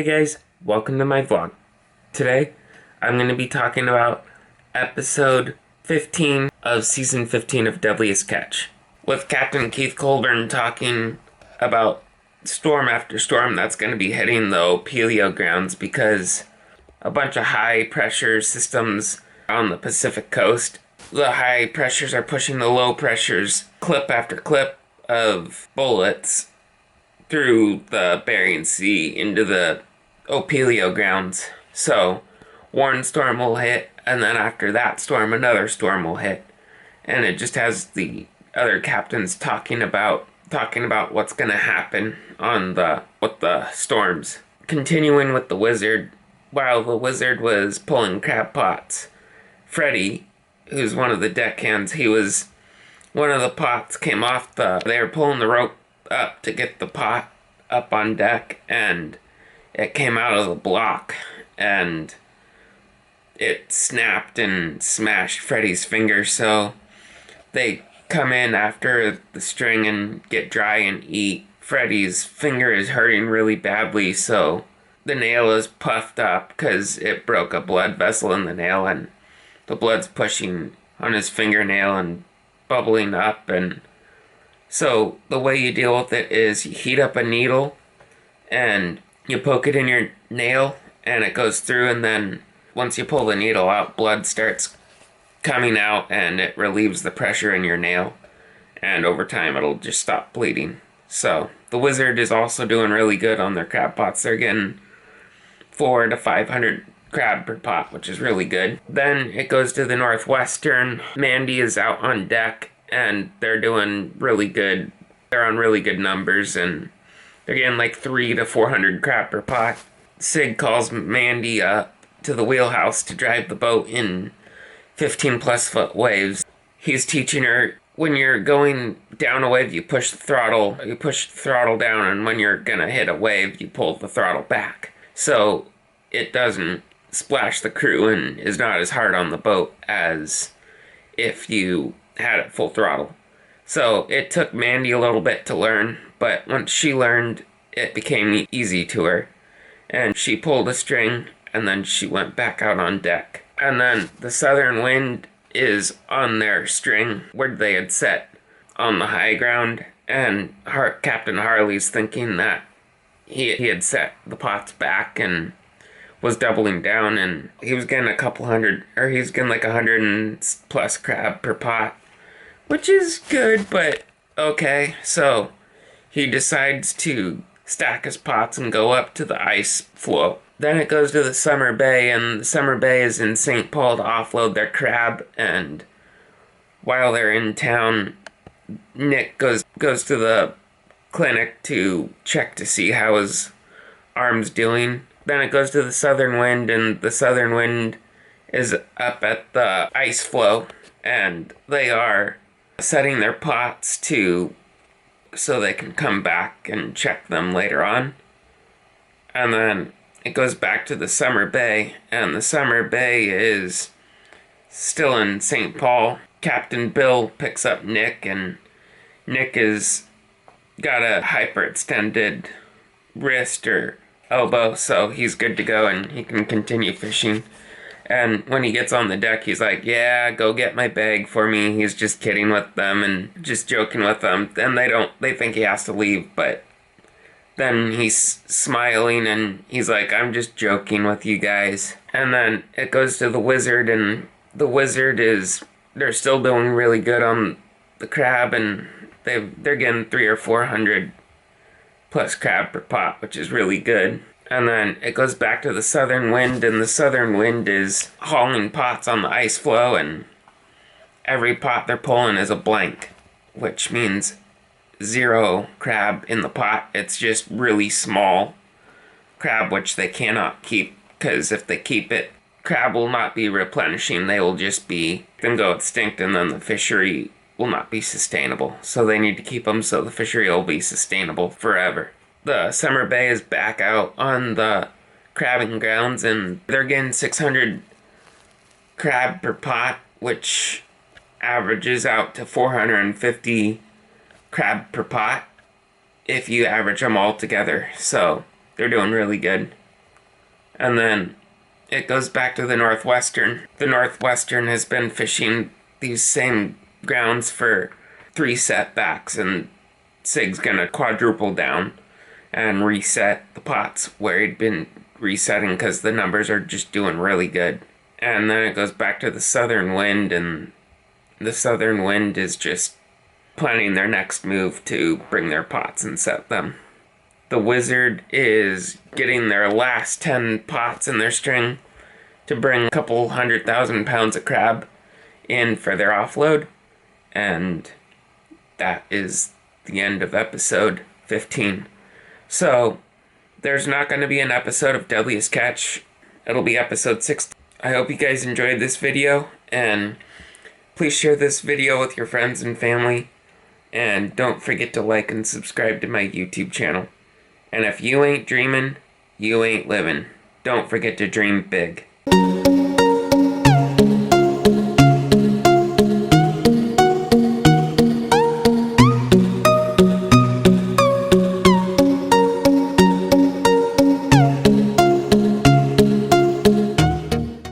Hey guys, welcome to my vlog. Today, I'm going to be talking about episode 15 of season 15 of Deadliest Catch. With Captain Keith Colburn talking about storm after storm that's going to be hitting the Opelio grounds because a bunch of high pressure systems on the Pacific coast. The high pressures are pushing the low pressures clip after clip of bullets through the Bering Sea into the Opelio grounds. So, one storm will hit, and then after that storm, another storm will hit. And it just has the other captains talking about what's gonna happen with the storms. Continuing with the wizard, while the wizard was pulling crab pots, Freddy, who's one of the deckhands, one of the pots came off they were pulling the rope up to get the pot up on deck, and it came out of the block, and it snapped and smashed Freddy's finger, so they come in after the string and get dry and eat. Freddy's finger is hurting really badly, so the nail is puffed up because it broke a blood vessel in the nail, and the blood's pushing on his fingernail and bubbling up. And so the way you deal with it is you heat up a needle and you poke it in your nail and it goes through, and then once you pull the needle out, blood starts coming out and it relieves the pressure in your nail, and over time it'll just stop bleeding. So the wizard is also doing really good on their crab pots. They're getting 400 to 500 crab per pot, which is really good. Then it goes to the northwestern. Mandy is out on deck and they're doing really good. They're on really good numbers and they're getting like 300 to 400 crab per pot. Sig calls Mandy up to the wheelhouse to drive the boat in 15 plus foot waves. He's teaching her, when you're going down a wave, you push the throttle down, and when you're gonna hit a wave, you pull the throttle back. So it doesn't splash the crew and is not as hard on the boat as if you had it full throttle. So it took Mandy a little bit to learn, but once she learned, it became easy to her. And she pulled a string, and then she went back out on deck. And then the southern wind is on their string where they had set on the high ground, and Captain Harley's thinking that he had set the pots back and was doubling down, and he was getting he's getting like 100 and plus crab per pot, which is good, but okay. So he decides to stack his pots and go up to the ice floe. Then it goes to the Summer Bay, and the Summer Bay is in St. Paul to offload their crab, and while they're in town, Nick goes to the clinic to check to see how his arm's doing. Then it goes to the southern wind, and the southern wind is up at the ice floe, and they are setting their pots so they can come back and check them later on. And then it goes back to the Summer Bay, and the Summer Bay is still in St. Paul. Captain Bill picks up Nick, and Nick has got a hyperextended wrist or elbow, so he's good to go and he can continue fishing. And when he gets on the deck, he's like, yeah, go get my bag for me. He's just kidding with them and just joking with them. And they think he has to leave, but then he's smiling and he's like, I'm just joking with you guys. And then it goes to the wizard, and the wizard they're still doing really good on the crab, and they're getting 300 or 400 plus crab per pot, which is really good. And then it goes back to the southern wind, and the southern wind is hauling pots on the ice floe, and every pot they're pulling is a blank, which means 0 crab in the pot. It's just really small crab, which they cannot keep, because if they keep it, crab will not be replenishing. They will just go extinct, and then the fishery will not be sustainable. So they need to keep them so the fishery will be sustainable forever. The Summer Bay is back out on the crabbing grounds, and they're getting 600 crab per pot, which averages out to 450 crab per pot if you average them all together. So they're doing really good. And then it goes back to the Northwestern. The Northwestern has been fishing these same grounds for 3 setbacks, and Sig's gonna quadruple down and reset the pots where he'd been resetting because the numbers are just doing really good. And then it goes back to the Southern Wind, and the Southern Wind is just planning their next move to bring their pots and set them. The Wizard is getting their last 10 pots in their string to bring a couple 100,000 pounds of crab in for their offload. And that is the end of episode 15. So, there's not going to be an episode of Deadliest Catch. It'll be episode 16. I hope you guys enjoyed this video, and please share this video with your friends and family. And don't forget to like and subscribe to my YouTube channel. And if you ain't dreaming, you ain't living. Don't forget to dream big.